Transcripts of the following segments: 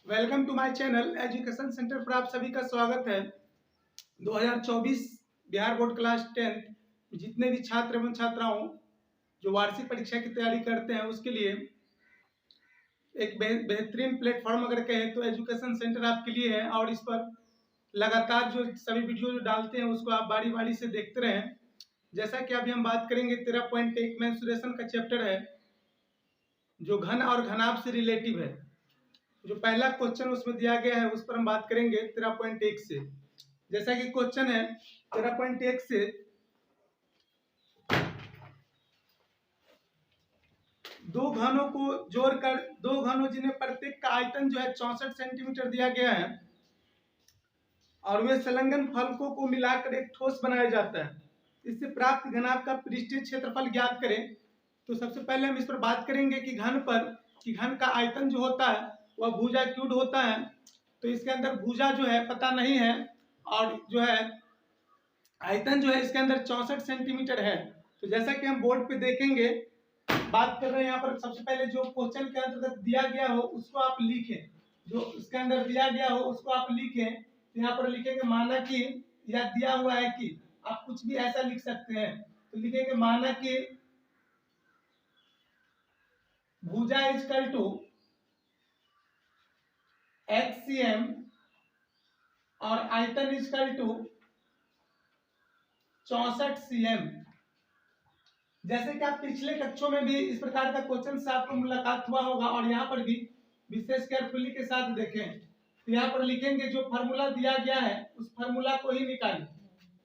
Welcome to my channel education centre पर आप सभी का स्वागत है। 2024 बिहार बोर्ड क्लास 10 जितने भी छात्र एवं छात्राओं जो वार्षिक परीक्षा की तैयारी करते हैं उसके लिए एक बेहतरीन प्लेटफॉर्म अगर कहें तो एजुकेशन सेंटर आपके लिए है। और इस पर लगातार जो सभी वीडियो जो डालते हैं उसको आप बारी बारी से देखते रहें। जैसा कि अभी हम बात करेंगे 13.1 मेंसुरेशन का चैप्टर है जो घन और घनाभ से रिलेटिव है। जो पहला क्वेश्चन उसमें दिया गया है उस पर हम बात करेंगे 13.1 से। जैसा कि क्वेश्चन है 13.1 से, दो घनों को जोड़कर दो घनों जिन्हें प्रत्येक का आयतन जो है 64 सेंटीमीटर दिया गया है और वे संलग्न फलकों को मिलाकर एक ठोस बनाया जाता है। इससे प्राप्त घनाभ का पृष्ठीय क्षेत्रफल ज्ञात करें। तो सबसे पहले हम इस पर बात करेंगे कि घन का आयतन जो होता है वह भुजा क्यूब होता है। तो इसके अंदर भुजा जो है पता नहीं है और जो है आयतन जो है इसके अंदर 64 सेंटीमीटर है। तो जैसा कि हम बोर्ड पे देखेंगे, बात कर रहे हैं यहाँ पर, सबसे पहले जो क्वेश्चन के अंतर्गत दिया गया हो उसको आप लिखें। जो इसके अंदर दिया गया हो उसको आप लिखें। तो यहाँ पर लिखेंगे माना कि, या दिया हुआ है कि, आप कुछ भी ऐसा लिख सकते हैं। तो लिखेंगे माना कि भुजा इक्वल टू HCM और आयतन इक्वल टू 64 cm। जैसे कि आप पिछले कक्षों में भी इस प्रकार का क्वेश्चन से आपको मुलाकात हुआ होगा और यहाँ पर भी विशेष केयरफुली के साथ देखें। तो यहाँ पर लिखेंगे जो फार्मूला दिया गया है उस फार्मूला को ही निकालें।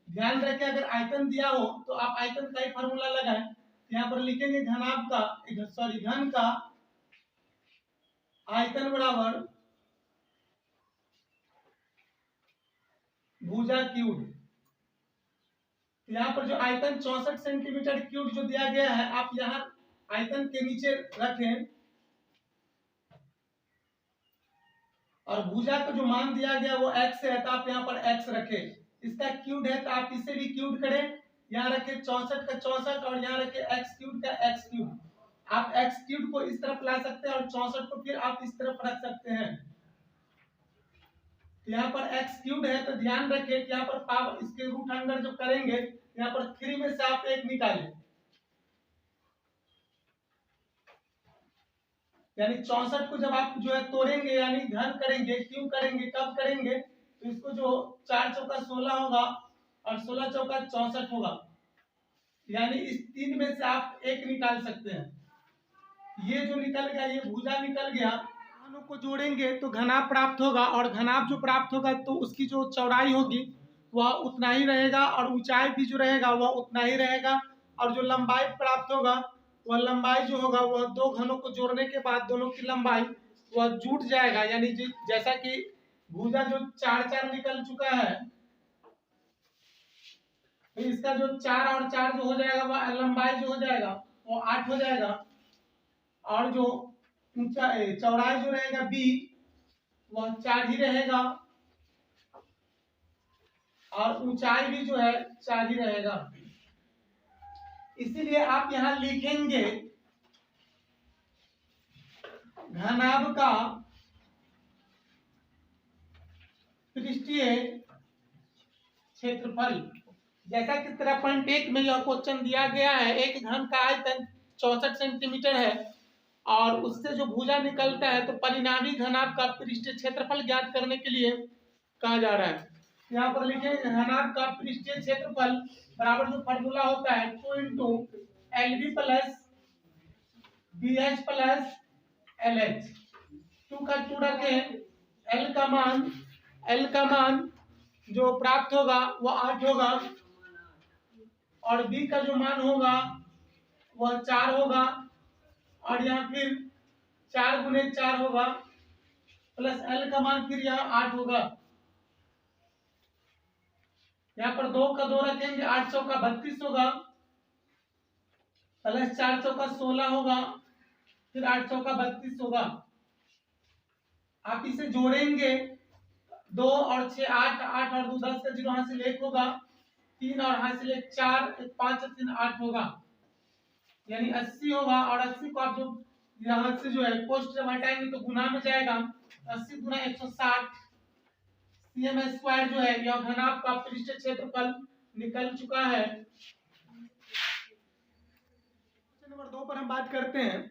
ध्यान रखें अगर आयतन दिया हो तो आप आयतन का ही फार्मूला लगाएं। यहाँ पर लिखेंगे घन का आयतन बराबर भुजा क्यूब। यहाँ पर जो आयतन 64 सेंटीमीटर क्यूब जो दिया गया है आप यहाँ आयतन के नीचे रखें और भुजा का जो मान दिया गया वो x है तो आप यहाँ पर x रखें। इसका क्यूब है तो आप इसे भी क्यूब करें, यहाँ रखें 64 का 64 और यहाँ रखें x क्यूब का x क्यूब। आप x क्यूब को इस तरफ ला सकते हैं और 64 को फिर आप इस तरफ रख सकते हैं। यहाँ पर x क्यूब है तो ध्यान रखें कि यहाँ पर पावर इसके रूट अंडर जो करेंगे यहाँ पर 3 में से आप 1 निकालें, यानी 64 को जब आप जो है तोड़ेंगे यानी घन करेंगे, क्यों करेंगे, कब करेंगे, तो इसको जो 4 चौका 16 होगा और 16 चौका 64 होगा, यानी इस 3 में से आप 1 निकाल सकते हैं। ये जो निकल गया ये भुजा निकल गया। घनों को जोड़ेंगे तो घनाभ प्राप्त होगा और घनाभ जो प्राप्त होगा तो उसकी जो चौड़ाई होगी वह उतना ही रहेगा और ऊंचाई भी जो रहेगा वह उतना ही रहेगा और जो लंबाई प्राप्त होगा वह लंबाई जो होगा वह दो घनों को जोड़ने के बाद दोनों की लंबाई वह जुट जाएगा। यानी जैसा कि भुजा जो 4 निकल चुका है तो इसका जो 4 और 4 जो हो जाएगा वह लंबाई जो हो जाएगा वो 8 हो जाएगा और जो चौड़ाई जो रहेगा b वह 4 ही रहेगा और ऊंचाई भी जो है 4 ही रहेगा। इसीलिए आप यहां लिखेंगे घनाभ का पृष्ठीय क्षेत्रफल। जैसा कि 13.1 में यह क्वेश्चन दिया गया है, एक घन का आयतन 64 सेंटीमीटर है और उससे जो भुजा निकलता है तो परिणामी घनाभ का पृष्ठीय क्षेत्रफल ज्ञात करने के लिए कहा जा रहा है। यहाँ पर लिखेंगे घनाभ का पृष्ठीय क्षेत्रफल बराबर जो फार्मूला होता है 2 into LB plus BH plus LH। 2 का 2 रखें, L का मान जो प्राप्त होगा वह 8 होगा और B का जो मान होगा वह 4 होगा और यहाँ फिर 4 गुने 4 होगा प्लस L का मान फिर यहाँ 8 होगा। यहाँ पर 2 का 2 रखेंगे, 8 चौका 32 होगा प्लस 4 चौका 16 होगा फिर 8 चौका 32 होगा। आप इसे जोड़ेंगे 2 और 6 8, 8 और 2 10 का 0 हासिल 1 होगा, 3 और हासिल 1 4, 5 और 3 8 होगा, यानी 80 होगा। और 80 को आप जो यहाँ से जो है पोस्ट जब हटाएंगे तो गुना में जाएगा 80 गुना 160 सीएम स्क्वायर जो है यह घनाभ का पृष्ठ क्षेत्रफल निकल चुका है। क्वेश्चन नंबर 2 पर हम बात करते हैं।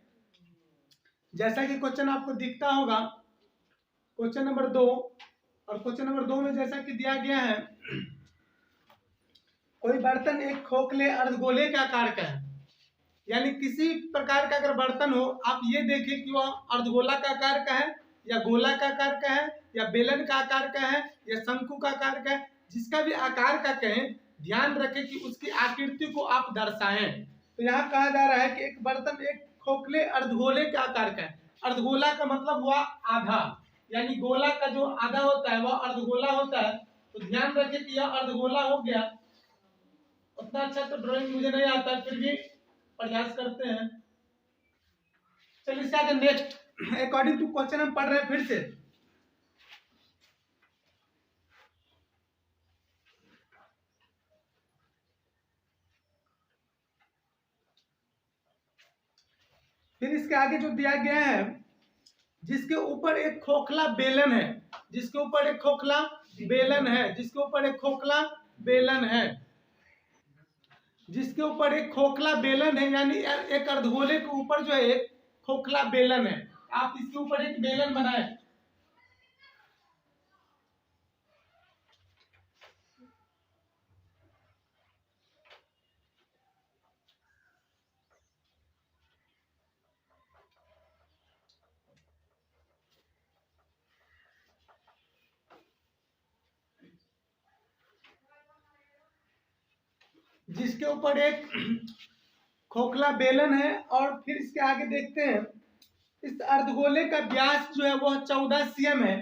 जैसा कि क्वेश्चन आपको दिखता होगा, क्वेश्चन नंबर 2, और क्वेश्चन नंबर 2 में जैसा कि दिया गया है, कोई बर्तन एक खोखले अर्धगोले के आकार का है, यानी किसी प्रकार का अगर बर्तन हो, आप ये देखें कि वह अर्धगोला का आकार का है या गोला का आकार का है या बेलन का आकार का है या शंकु का आकार का है, जिसका भी आकार का कहें, ध्यान रखें कि उसकी आकृति को आप दर्शाएं। तो यहाँ कहा जा रहा है कि एक बर्तन एक खोखले अर्धगोले के आकार का है। अर्धगोला का मतलब हुआ आधा, यानी गोला का जो आधा होता है वह अर्धगोला होता है। तो ध्यान रखें कि यह अर्धगोला हो गया। उतना अच्छा तो ड्राइंग मुझे नहीं आता, फिर भी प्रयास करते हैं। चलिए इसके आगे नेक्स्ट, अकॉर्डिंग टू क्वेश्चन हम पढ़ रहे हैं फिर से। फिर इसके आगे जो दिया गया है, जिसके ऊपर एक खोखला बेलन है, जिसके ऊपर एक खोखला बेलन है, जिसके ऊपर एक खोखला बेलन है, जिसके ऊपर एक खोखला बेलन है, यानी एक अर्धगोले के ऊपर जो है एक खोखला बेलन है। आप इसके ऊपर एक बेलन बनाए, जिसके ऊपर एक खोखला बेलन है। और फिर इसके आगे देखते हैं, इस अर्धगोले का व्यास जो है वह 14 सीएम है।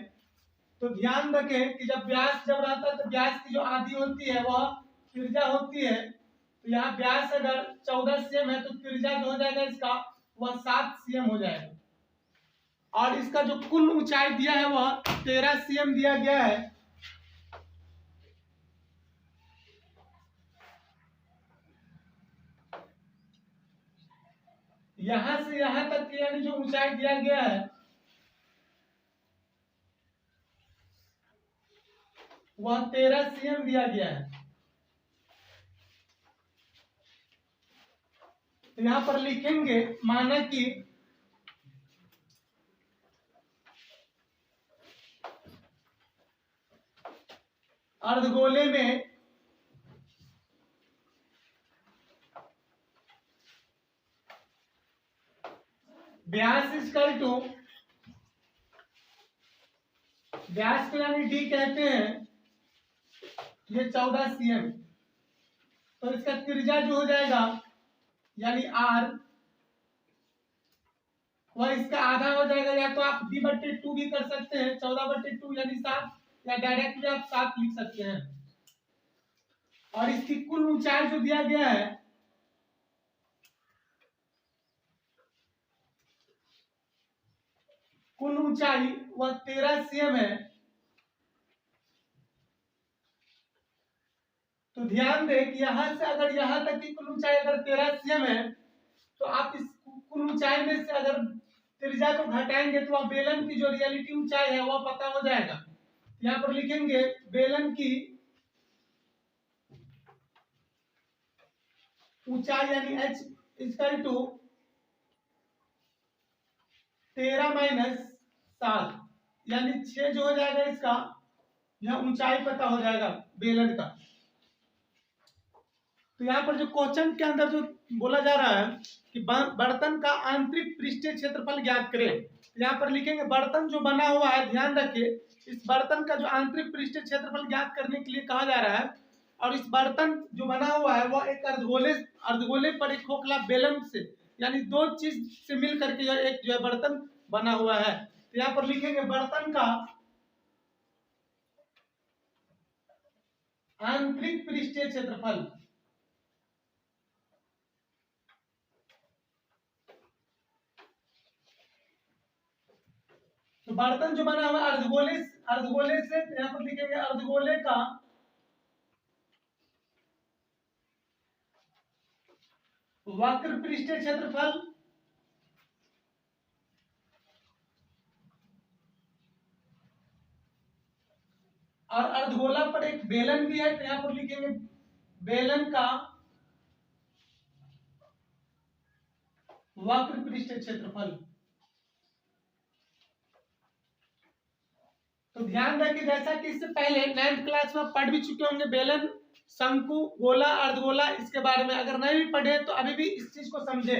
तो ध्यान रखें कि जब व्यास जब रहता है तो व्यास की जो आधी होती है वह त्रिज्या होती है। तो यहाँ व्यास अगर 14 सीएम है तो त्रिज्या जो हो जाएगा इसका वह 7 सीएम हो जाएगा। और इसका जो कुल ऊंचाई दिया है वह 13 सीएम दिया गया है। यहां से यहां तक की यानी जो ऊंचाई दिया गया है वह 13 सीएम दिया गया है। तो यहां पर लिखेंगे, माना कि अर्धगोले में व्यास इक्वल टू, व्यास को यानी डी कहते हैं, ये 14 सीएम। तो इसका त्रिज्या जो हो जाएगा यानी आर वह इसका आधा हो जाएगा। या तो आप d/2 भी कर सकते हैं, 14/2 यानी 7, या डायरेक्टली आप 7 लिख सकते हैं। और इसकी कुल ऊंचाई जो दिया गया है कुल ऊंचाई वह 13 सीएम है। तो ध्यान दें कि यहां से अगर यहां तक की कुल ऊंचाई अगर 13 सीएम है तो आप इस कुल ऊंचाई में से अगर त्रिज्या को घटाएंगे तो वह बेलन की जो रियलिटी ऊंचाई है वह पता हो जाएगा। यहां पर लिखेंगे बेलन की ऊंचाई यानी h इक्वल टू 13 - 7 यानी 6 जो हो जाएगा इसका, यह ऊंचाई पता हो जाएगा बेलन का। तो यहाँ पर जो क्वेश्चन के अंदर जो बोला जा रहा है कि बर्तन का आंतरिक पृष्ठीय क्षेत्रफल ज्ञात करें। यहाँ पर लिखेंगे बर्तन जो बना हुआ है, ध्यान रखिए इस बर्तन का जो आंतरिक पृष्ठीय क्षेत्रफल ज्ञात करने के लिए कहा जा रहा है। और इस बर्तन जो बना हुआ है वह एक अर्धगोले पर एक खोखला बेलन से, यानी दो चीज से मिल करके यह एक जो है बर्तन बना हुआ है। तो यहाँ पर लिखेंगे बर्तन का आंतरिक पृष्ठीय क्षेत्रफल, तो बर्तन जो बना हुआ अर्धगोले से यहाँ पर लिखेंगे अर्धगोले का वक्र पृष्ठीय क्षेत्रफल और अर्धगोला पर एक बेलन भी है, तो यहाँ पर लिखेंगे बेलन का वक्र पृष्ठ क्षेत्रफल। तो ध्यान रखिए, जैसा कि इससे पहले 9th क्लास में पढ़ भी चुके होंगे बेलन, शंकु, गोला, अर्धगोला, इसके बारे में अगर नहीं भी पढ़े तो अभी भी इस चीज को समझे।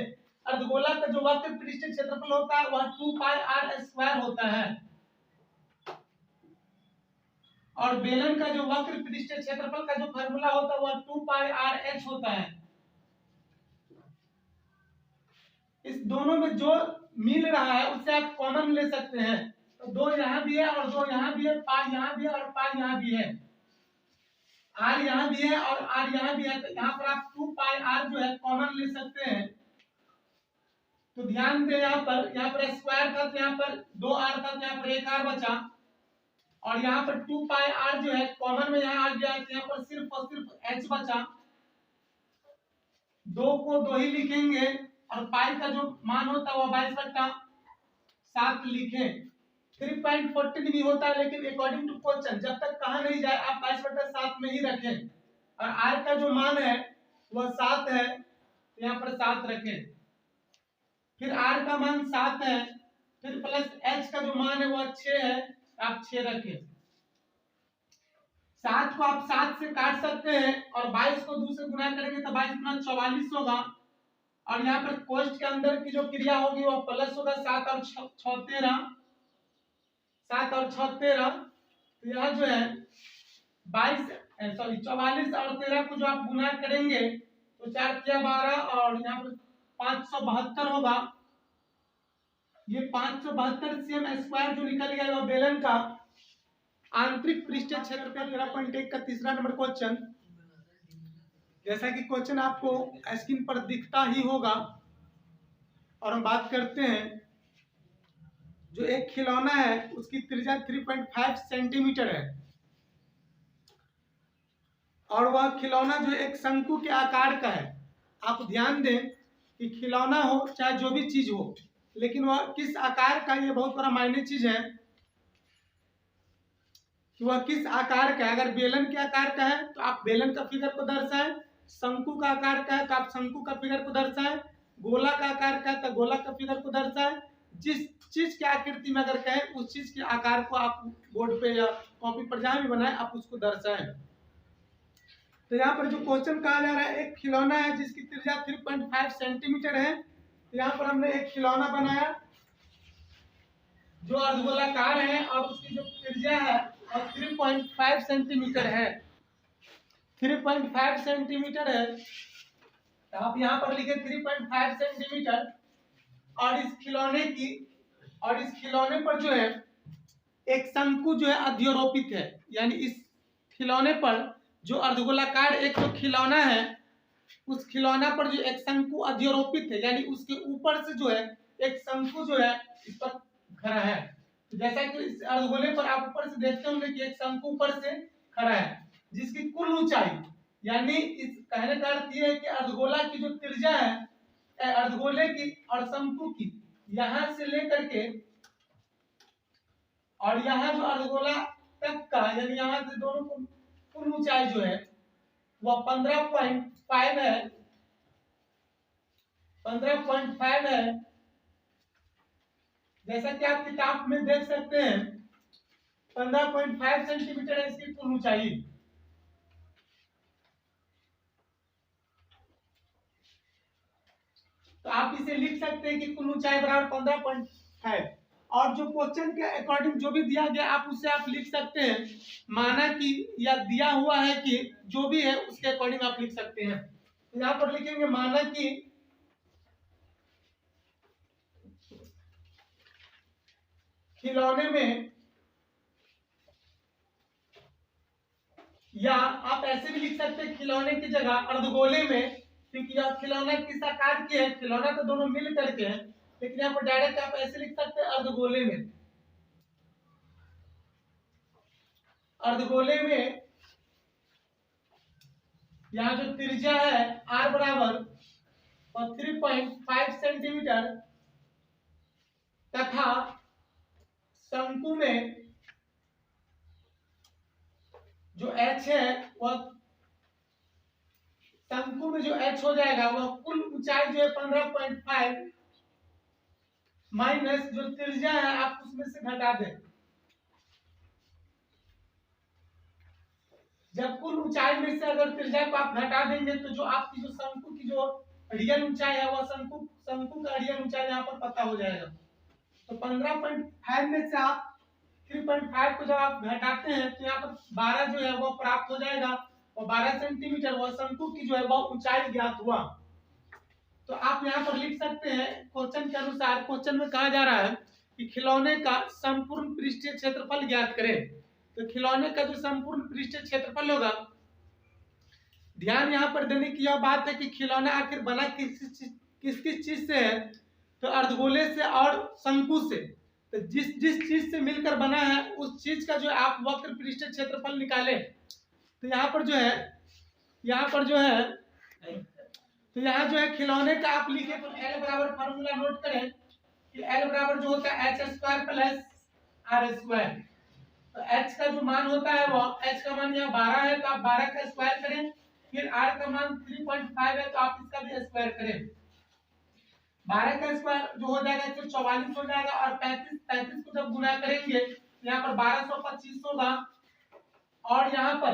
अर्धगोला का जो वक्र पृष्ठ क्षेत्रफल होता है वह 2 पाई r स्क्वायर होता है, और बेलन का जो वक्र पृष्ठ क्षेत्रफल का जो फार्मूला होता है वह 2 पाई r h होता है। इस दोनों में जो मिल रहा है उससे आप कॉमन ले सकते हैं, तो 2 यहाँ भी है और 2 यहाँ भी है, पाई यहाँ भी है और पाई यहाँ भी है, r यहाँ भी है और r यहाँ भी है, तो यहाँ पर आप 2 पाई r जो है कॉमन ले सकते हैं। तो ध्यान दें, यहाँ पर स्क्वायर था तो यहाँ पर 2r था तो यहाँ पर 1r बचा, और यहाँ पर 2 पाई r जो है कॉमन में यहाँ आ गया तो यहाँ पर सिर्फ और सिर्फ h बचा। 2 को 2 ही लिखेंगे और पाई का जो मान होता है वो 22/7 लिखे। 3.14 भी होता है, लेकिन अकॉर्डिंग टू क्वेश्चन जब तक कहा नहीं जाए आप 22/7 में ही रखें, और r का जो मान है वह 7 है तो यहाँ पर 7 रखें। फिर r का मान 7 है, फिर प्लस h का जो मान है वह 6 है, आप 6 रखें। 7 को आप 7 से काट सकते हैं और 22 को 2 से गुना करेंगे तो 22 गुना 44 होगा, और यहाँ पर कोष्ठ के अंदर की जो क्रिया होगी वो प्लस होगा। 7 और 6 13, 7 और 6 13, तो यहाँ जो है 44 और 13 को जो आप गुना करेंगे तो 4 किया 12 और यहाँ पर 572 होगा। ये 572 सेम स्क्वायर जो निकल गया वह बेलन का आंतरिक पृष्ठ क्षेत्रफल 13.1 का तीसरा नंबर क्वेश्चन। जैसा कि क्वेश्चन आपको स्क्रीन पर दिखता ही होगा, और हम बात करते हैं जो एक खिलौना है उसकी त्रिज्या 3.5 सेंटीमीटर है, और वह खिलौना जो एक शंकु के आकार का है। आप ध्यान दें कि खिलौना हो चाहे जो भी चीज हो, लेकिन वह किस आकार का, ये बहुत बड़ा मायने चीज है कि वह किस आकार का है। अगर बेलन के आकार का है तो आप बेलन का फिगर को दर्शाएं, शंकु का आकार का है तो आप शंकु का फिगर को दर्शाएं, गोला का आकार का है तो गोला का फिगर को दर्शाएं। जिस चीज की आकृति में अगर कहें उस चीज के आकार को आप बोर्ड पे या कॉपी पर जहां भी बनाए आप उसको दर्शाएं। तो यहाँ पर जो क्वेश्चन कहा जा रहा है, एक खिलौना है जिसकी त्रिज्या 3.5 सेंटीमीटर है। तो यहाँ पर हमने एक खिलौना बनाया जो अर्धगोलाकार है और उसकी जो त्रिज्या है और 3.5 सेंटीमीटर है। 3.5 सेंटीमीटर है, तो आप यहाँ पर लिखे 3.5 सेंटीमीटर, और इस खिलौने पर जो है एक शंकु जो है अध्यारोपित है, यानी इस खिलौने पर जो अर्धगोलाकार एक जो खिलौना है उस खिलौना पर जो एक शंकु अध्यारोपित है, यानी उसके ऊपर से जो है एक शंकु जो है इस पर खड़ा है। तो जैसा कि इस अर्धगोले पर आप ऊपर से देखते होंगे कि एक शंकु ऊपर से खड़ा है, जिसकी कुल ऊंचाई, यानी इस कहने का अर्थ यह है कि अर्धगोला की जो त्रिज्या है अर्धगोले की और शंकु की, यहां से लेकर के और यहाँ जो अर्धगोला तक का, यानी यहाँ से दोनों को कुल ऊंचाई जो है वह 15.5 है, 15.5 है। जैसा कि आप किताब में देख सकते हैं 15.5 सेंटीमीटर है इसकी कुल ऊंचाई। तो आप इसे लिख सकते हैं कि कुल ऊंचाई बराबर 15.5, और जो क्वेश्चन के अकॉर्डिंग जो भी दिया गया आप उसे आप लिख सकते हैं, माना कि या दिया हुआ है कि जो भी है उसके अकॉर्डिंग आप लिख सकते हैं। यहाँ पर लिखेंगे माना कि खिलौने में, या आप ऐसे भी लिख सकते हैं खिलौने की जगह अर्धगोले में, क्योंकि यह खिलौना किस आकार की है, खिलौना तो दोनों मिल करके है, लेकिन यहाँ पर डायरेक्ट आप ऐसे लिख सकते हैं अर्धगोले में। अर्धगोले में यहाँ जो त्रिज्या है r बराबर 3.5 सेंटीमीटर तथा शंकु में जो h है वह शंकु में जो h हो जाएगा वह कुल ऊंचाई जो है 15.5 माइनस जो त्रिज्या है आप उसमें से घटा दें। जब कुल ऊंचाई में से अगर त्रिज्या को आप घटा देंगे तो जो आपकी जो शंकु की जो रियल ऊंचाई है वह शंकु का रियल ऊंचाई यहाँ पर पता हो जाएगा। तो 15.5 में से आप 3.5 को जब आप घटाते हैं तो यहाँ पर 12 जो है वह प्राप्त हो जाएगा और 12 सेंटीमीटर वह शंकु की जो है वह ऊंचाई ज्ञात हुआ। तो आप यहाँ पर लिख सकते हैं क्वेश्चन के अनुसार, क्वेश्चन में कहा जा रहा है कि खिलौने का संपूर्ण पृष्ठीय क्षेत्रफल ज्ञात करें। तो खिलौने का जो संपूर्ण पृष्ठीय क्षेत्रफल होगा, ध्यान यहाँ पर देने की यह बात है कि खिलौना आखिर बना किस चीज से है, तो अर्धगोले से और शंकु से। तो जिस चीज से मिलकर बना है उस चीज का जो आप वक्र पृष्ठीय क्षेत्रफल निकाले। तो यहाँ पर जो है तो यहाँ जो है खिलौने का आप लिखे तो L बराबर फार्मूला नोट करें कि L बराबर जो होता है h square plus r square. तो h का जो मान होता है वो h का मान यहाँ 12 है तो आप 12 का स्क्वायर करें, फिर r का मान 3.5 है तो आप इसका भी स्क्वायर करें। 12 का स्क्वायर जो हो जाएगा 144 हो जाएगा और 35 को जब गुना करेंगे तो यहाँ पर 1225 होगा और यहाँ पर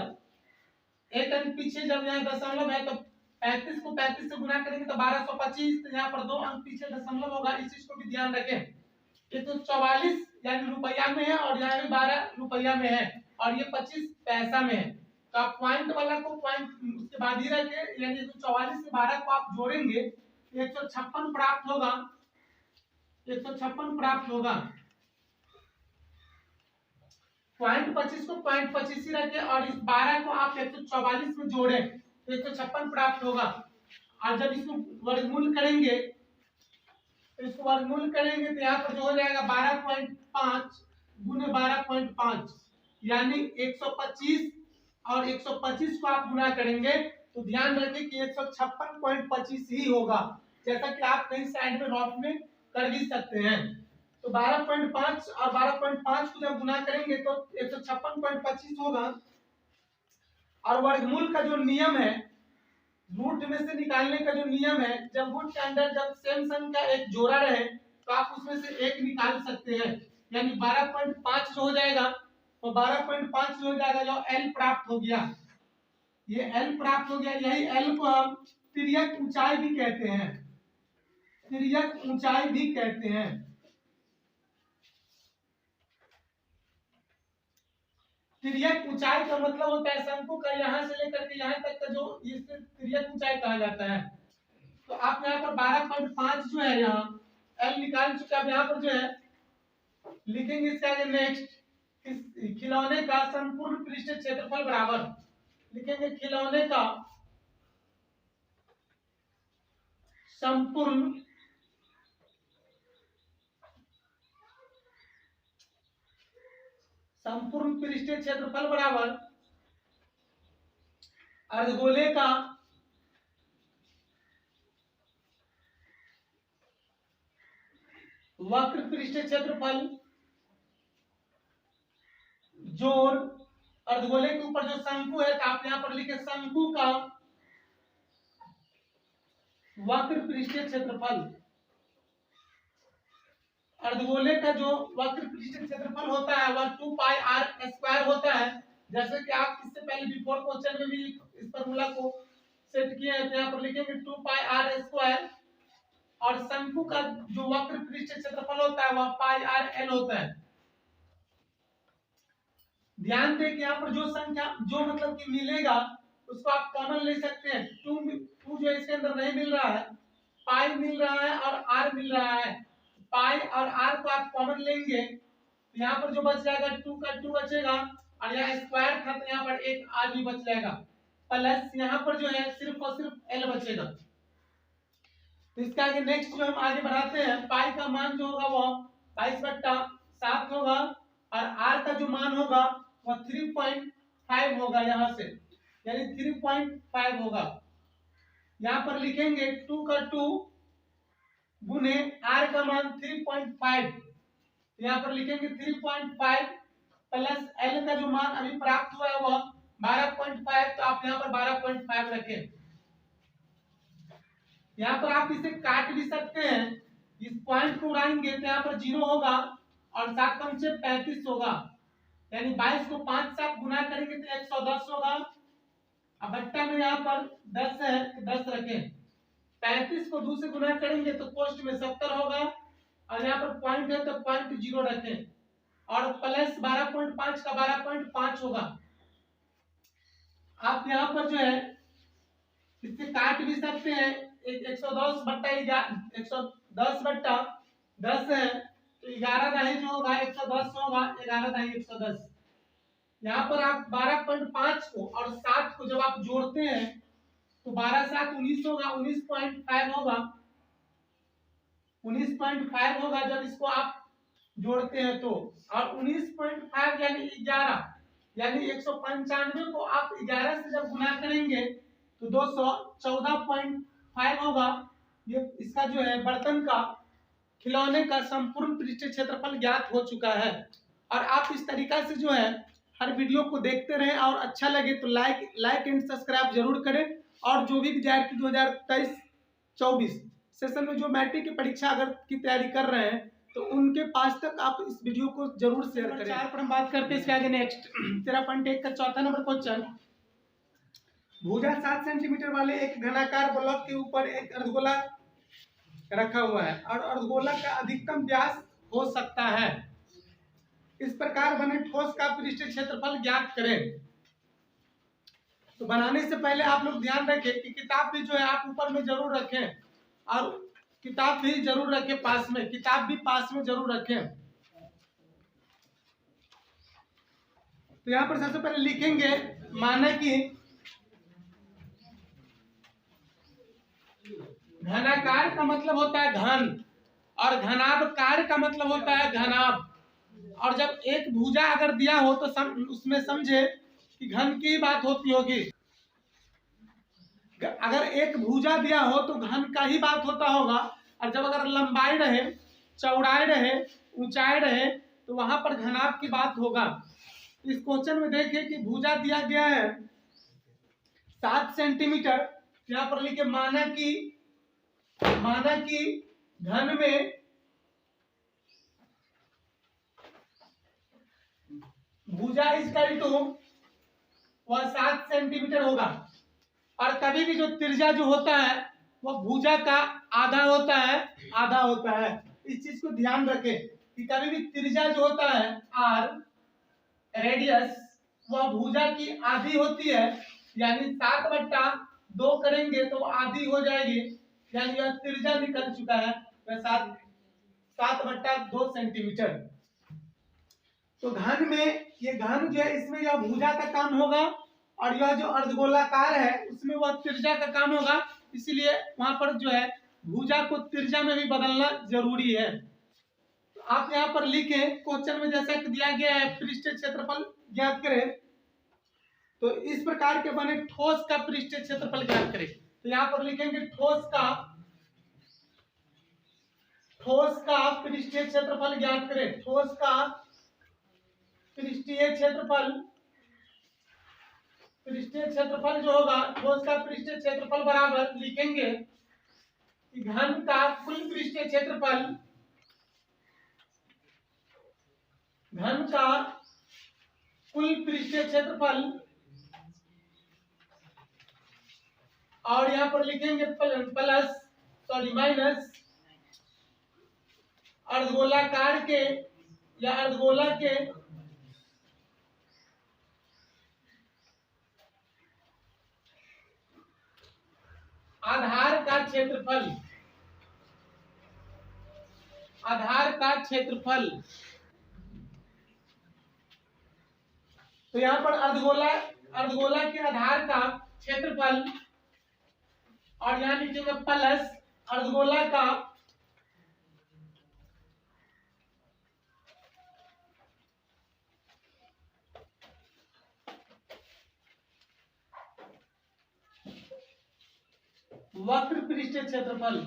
एक अंक पीछे जब यहाँ दशमलव है तो 35 को 35 से गुना करेंगे तो 1225, तो यहाँ पर 2 अंक पीछे दशमलव होगा, इस चीज को भी ध्यान रखें। ये तो 44 यानी रुपया में है और यहाँ भी 12 रुपया में है और ये 25 पैसा में है। तो आप पॉइंट वाला को पॉइंट उसके बाद ही रखें, यानी तो 44 से 12 को आप जोड़ेंगे 156 प्राप्त होगा, 156 प्राप्त होगा। पॉइंट 25 को पॉइंट 25 ही रखें और इस 12 को आप 144 में जोड़ें तो 156 प्राप्त होगा। और जब इसको वर्गमूल करेंगे तो यहाँ पर जो हो जाएगा 12.5 गुने 12.5 यानी 125 और 125 को आप गुना करेंगे तो ध्यान रखें कि 156.25 ही होगा, जैसा कि आप कहीं साइड में नोट में कर भी सकते हैं। तो 12.5 और 12.5 को जब गुना करेंगे तो 156.25 होगा। और वर्गमूल का जो नियम है, रूट में से निकालने का जो नियम है, जब रूट के अंदर जब सेम संख्या का एक जोड़ा रहे तो आप उसमें से एक निकाल सकते हैं, यानी 12.5 जो हो जाएगा तो 12.5 जो हो जाएगा जो L प्राप्त हो गया, ये L प्राप्त हो गया। यही L को हम तिर्यक ऊंचाई भी कहते हैं, तिर्यक ऊंचाई भी कहते हैं। तिर्यक ऊंचाई का मतलब होता है शंकु का यहाँ से लेकर के यहाँ तक का जो इसे तिर्यक ऊंचाई कहा जाता है। तो आप यहाँ पर 12.5 जो है यहाँ L निकाल चुके, अब यहाँ पर जो है लिखेंगे इसका आगे नेक्स्ट खिलौने का संपूर्ण पृष्ठीय क्षेत्रफल बराबर लिखेंगे खिलौने का संपूर्ण पृष्ठीय क्षेत्रफल बराबर अर्धगोले का वक्र पृष्ठीय क्षेत्रफल जोड़ अर्धगोले के ऊपर जो शंकु है तो आप यहाँ पर लिखे शंकु का वक्र पृष्ठीय क्षेत्रफल। अर्धगोले का जो वक्र पृष्ठीय क्षेत्रफल होता है वह 2 पाई r स्क्वायर होता है, जैसे कि आप इससे पहले बिफोर क्वेश्चन में भी इस फार्मूला को सेट किए हैं। तो यहाँ पर लिखेंगे 2 पाई r स्क्वायर और शंकु का जो वक्र पृष्ठीय क्षेत्रफल होता है वह पाई r l होता है। ध्यान दें कि यहाँ पर जो संख्या जो मतलब कि मिलेगा उसको आप कॉमन ले सकते हैं। 2 जो इसके अंदर नहीं मिल रहा है, पाई मिल रहा है और r मिल रहा है, पाई और r को आप कॉमन लेंगे तो यहाँ पर जो बच जाएगा 2 का 2 बचेगा और यहाँ स्क्वायर था तो यहाँ पर एक r भी बच जाएगा, प्लस यहाँ पर जो है सिर्फ और सिर्फ l बचेगा। तो इसका आगे नेक्स्ट जो हम आगे बढ़ाते हैं, पाई का मान जो होगा वो 22/7 होगा और r का जो मान होगा वह 3.5 होगा, यहाँ से यानी 3.5 होगा। यहाँ पर लिखेंगे 2 का 2 गुने r का मान 3.5, यहाँ पर लिखेंगे 3.5 प्लस l का जो मान अभी प्राप्त हुआ है वह 12.5, तो आप यहाँ पर 12.5 रखें। यहाँ पर आप इसे काट भी सकते हैं, इस पॉइंट को उड़ाएंगे तो यहाँ पर 0 होगा और 7 पंचे 35 होगा, यानी 22 को 5 से आप गुना करेंगे तो 110 होगा। अब बट्टा में यहाँ पर 10 है तो 10 रखें, 35 को 2 से गुना करेंगे तो पोस्ट में 70 होगा और यहाँ पर पॉइंट है तो पॉइंट 0 रखें और प्लस 12.5 का 12.5 होगा। आप यहाँ पर जो है इससे काट भी सकते हैं, 110 बट्टा 110 बट्टा 10 है तो 11 दाही जो होगा 110 होगा, 11 दाही 110। यहाँ पर आप 12.5 को और 7 को जब आप जोड़ते हैं तो 12 7 19 होगा, 19.5 होगा, 19.5 होगा जब इसको आप जोड़ते हैं तो, और 19.5 यानी 11, यानी 195 को आप 11 से जब गुना करेंगे तो 214.5 होगा। ये इसका जो है बर्तन का खिलौने का संपूर्ण पृष्ठीय क्षेत्रफल ज्ञात हो चुका है। और आप इस तरीका से जो है हर वीडियो को देखते रहें और अच्छा लगे तो लाइक एंड सब्सक्राइब जरूर करें। और जो भी विद्यार्थी 2023-24 सेशन में जो मैट्रिक की परीक्षा अगर की तैयारी कर रहे हैं तो उनके पास तक आप इस वीडियो को जरूर शेयर करें। 4 पर हम बात करते हैं इसके आगे नेक्स्ट 13.1 का चौथा नंबर क्वेश्चन। भुजा 7 सेंटीमीटर वाले एक घनाकार ब्लॉक के ऊपर एक अर्धगोला रखा हुआ है और अर्धगोला का अधिकतम व्यास हो सकता है। इस प्रकार बने ठोस का पृष्ठीय क्षेत्रफल ज्ञात करें। तो बनाने से पहले आप लोग ध्यान रखें कि किताब भी जो है आप ऊपर में जरूर रखें और किताब भी जरूर रखें पास में, किताब भी पास में जरूर रखें। तो यहाँ पर सबसे पहले लिखेंगे माना कि घनाकार का मतलब होता है घन और घनाभकार का मतलब होता है घनाभ। और जब एक भुजा अगर दिया हो तो उसमें समझे कि घन की बात होती होगी। अगर एक भुजा दिया हो तो घन का ही बात होता होगा, और जब अगर लंबाई रहे, चौड़ाई रहे, ऊंचाई रहे तो वहां पर घनाभ की बात होगा। इस क्वेश्चन में देखिए कि भुजा दिया गया है 7 सेंटीमीटर, यहाँ पर लिखे माना कि घन में भुजा इक्वल टू वह 7 सेंटीमीटर होगा। और कभी भी जो त्रिज्या जो होता है वह भुजा का आधा होता है। इस चीज को ध्यान रखें कि कभी भी त्रिज्या जो होता है आर, रेडियस, वह भुजा की आधी होती है, यानी 7/2 करेंगे तो आधी हो जाएगी, यानी यह त्रिज्या निकल चुका है 7/2 सेंटीमीटर। तो घन में ये घन जो है इसमें यह भुजा का काम होगा और यह जो अर्धगोलाकार है उसमें वह त्रिज्या का काम होगा, इसीलिए वहां पर जो है भुजा को त्रिज्या में भी बदलना जरूरी है। तो आप यहाँ पर लिखें क्वेश्चन में जैसा कि दिया गया है पृष्ठीय क्षेत्रफल ज्ञात करें, तो इस प्रकार के बने ठोस का पृष्ठीय क्षेत्रफल ज्ञात करें। तो यहाँ पर लिखेंगे ठोस का पृष्ठीय क्षेत्रफल ज्ञात करें। ठोस का पृष्ठीय क्षेत्रफल जो होगा, ठोस का पृष्ठीय क्षेत्रफल बराबर लिखेंगे कि घन का कुल पृष्ठीय क्षेत्रफल, घन का कुल पृष्ठीय क्षेत्रफल, और यहां पर लिखेंगे माइनस अर्धगोलाकार के या अर्धगोला के आधार का क्षेत्रफल। तो यहाँ पर अर्धगोला के आधार का क्षेत्रफल, और यहाँ लिखेंगे प्लस अर्धगोला का वक्र पृष्ठीय क्षेत्रफल।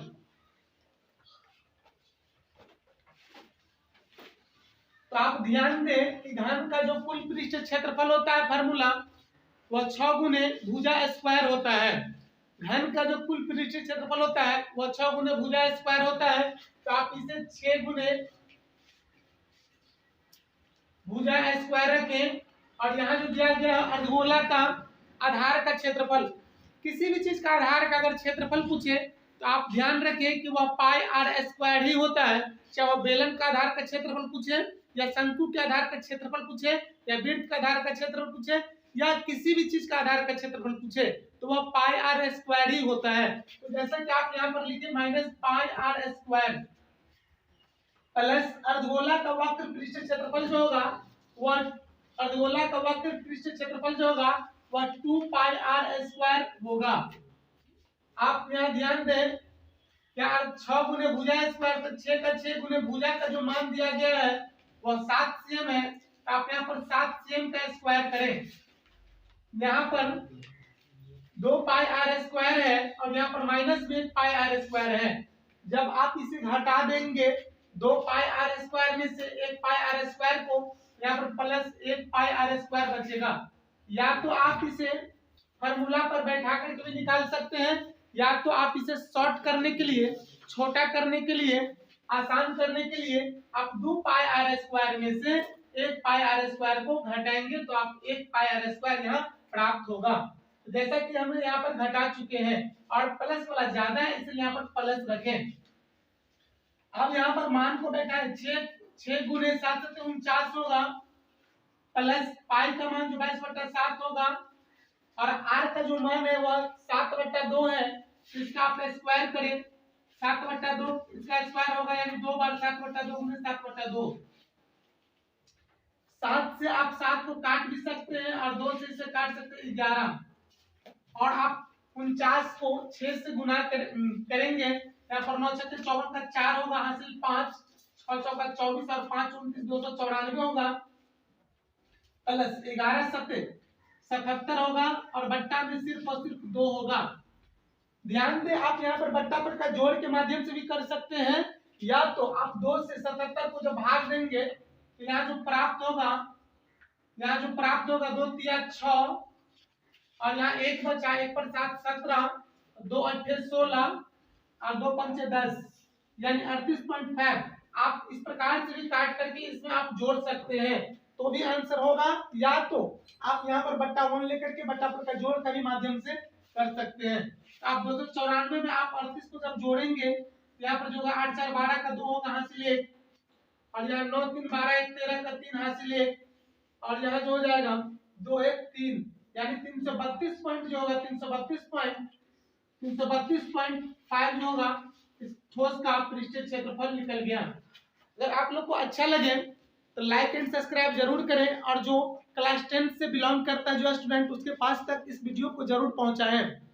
तो आप ध्यान दें कि घन का जो कुल पृष्ठीय क्षेत्रफल होता है फार्मूला वह 6 गुने भुजा स्क्वायर होता है। घन का जो कुल पृष्ठीय क्षेत्रफल होता है वह 6 गुने भुजा स्क्वायर होता है। तो आप इसे 6 गुने भुजा स्क्वायर रखें। और यहाँ जो दिया गया है अर्धगोला का आधार का क्षेत्रफल, किसी भी चीज का आधार का अगर क्षेत्रफल पूछे तो आप ध्यान रखें कि वह पाई आर स्क्वायर ही होता है। चाहे वह बेलन का आधार का क्षेत्रफल पूछे या शंकु के आधार का क्षेत्रफल पूछे या वृत्त का आधार का क्षेत्रफल पूछे या किसी भी चीज का आधार का क्षेत्रफल पूछे तो वह पाई आर स्क्वायर ही होता है। तो जैसा कि आप यहाँ पर लिखे minus pi r square plus अर्धगोला का वक्र पृष्ठीय क्षेत्रफल जो होगा वह अर्धगोला का वक्र पृष्ठीय क्षेत्रफल जो होगा वह 2 पाई आर स्क्वायर होगा। आप यहाँ ध्यान दें क्या 6 गुने भुजा स्क्वायर, तो 6 का 6 गुने भुजा का जो मान दिया गया है वह 7 cm है। तो आप यहाँ पर 7 cm का स्क्वायर करें। यहाँ पर 2 पाई आर स्क्वायर है और यहाँ पर माइनस में 1 पाई आर स्क्वायर है। जब आप इसे घटा देंगे 2 पाई आर स्क्वायर में से 1 पाई आर स्क्वायर को, यहाँ पर प्लस 1 पाई आर स्क्वायर बचेगा। या तो आप इसे फॉर्मूला पर बैठा करके भी निकाल सकते हैं या तो आप इसे शॉर्ट करने के लिए, छोटा करने के लिए, आसान करने के लिए आप 2 पाई आर स्क्वायर में से 1 पाई आर स्क्वायर को घटाएंगे तो आप 1 पाई आर स्क्वायर यहाँ प्राप्त होगा। जैसा कि हम यहाँ पर घटा चुके हैं और प्लस वाला ज्यादा है इसलिए यहाँ पर प्लस रखें। अब यहाँ पर मान को बैठाएं, 6 गुने 7 से 49 होगा प्लस पाई का मान जो 22/7 होगा और आर का जो मान है वह 7/2 है। तो इसका आप स्क्वायर करें, 7/2 इसका स्क्वायर होगा यानी 2 बार 7/2 गुने 7/2। 7 से आप 7 को काट भी सकते हैं और 2 से इसे काट सकते हैं 11। और आप 49 को 6 से गुना करेंगे, यहाँ पर 9 6 54 का 4 होगा हासिल 5, 6 चौका 24 और 5 29 294 होगा प्लस 11 7 77 होगा और बट्टा में सिर्फ और सिर्फ 2 होगा। ध्यान दें आप यहाँ पर बट्टा पर का जोड़ के माध्यम से भी कर सकते हैं या तो आप 2 से 77 को जब भाग देंगे तो यहाँ जो प्राप्त होगा 2 तिया 6 और यहाँ 1 बचा, 1 पर 7 17, 2 8 16 और 2 पंचे 10 यानी 38.5। आप इस प्रकार से भी काट करके इसमें आप जोड़ सकते हैं तो भी आंसर होगा। या तो आप यहाँ पर बट्टा 1 लेकर के बट्टा पर का जोड़ का भी माध्यम से कर सकते हैं। तो आप 294 में आप 38 को जब जोड़ेंगे तो यहाँ पर जो होगा 8 4 12 का 2 होगा हासिल 1 और यहाँ 9 3 12 1 13 का 3 हासिल 1 और यहाँ जो हो जाएगा 2 1 3 यानी 332 पॉइंट जो होगा 332.5 जो होगा इस ठोस का पृष्ठीय क्षेत्रफल निकल गया। अगर आप लोग को अच्छा लगे तो लाइक एंड सब्सक्राइब जरूर करें और जो क्लास 10 से बिलोंग करता है जो स्टूडेंट उसके पास तक इस वीडियो को जरूर पहुंचाएं।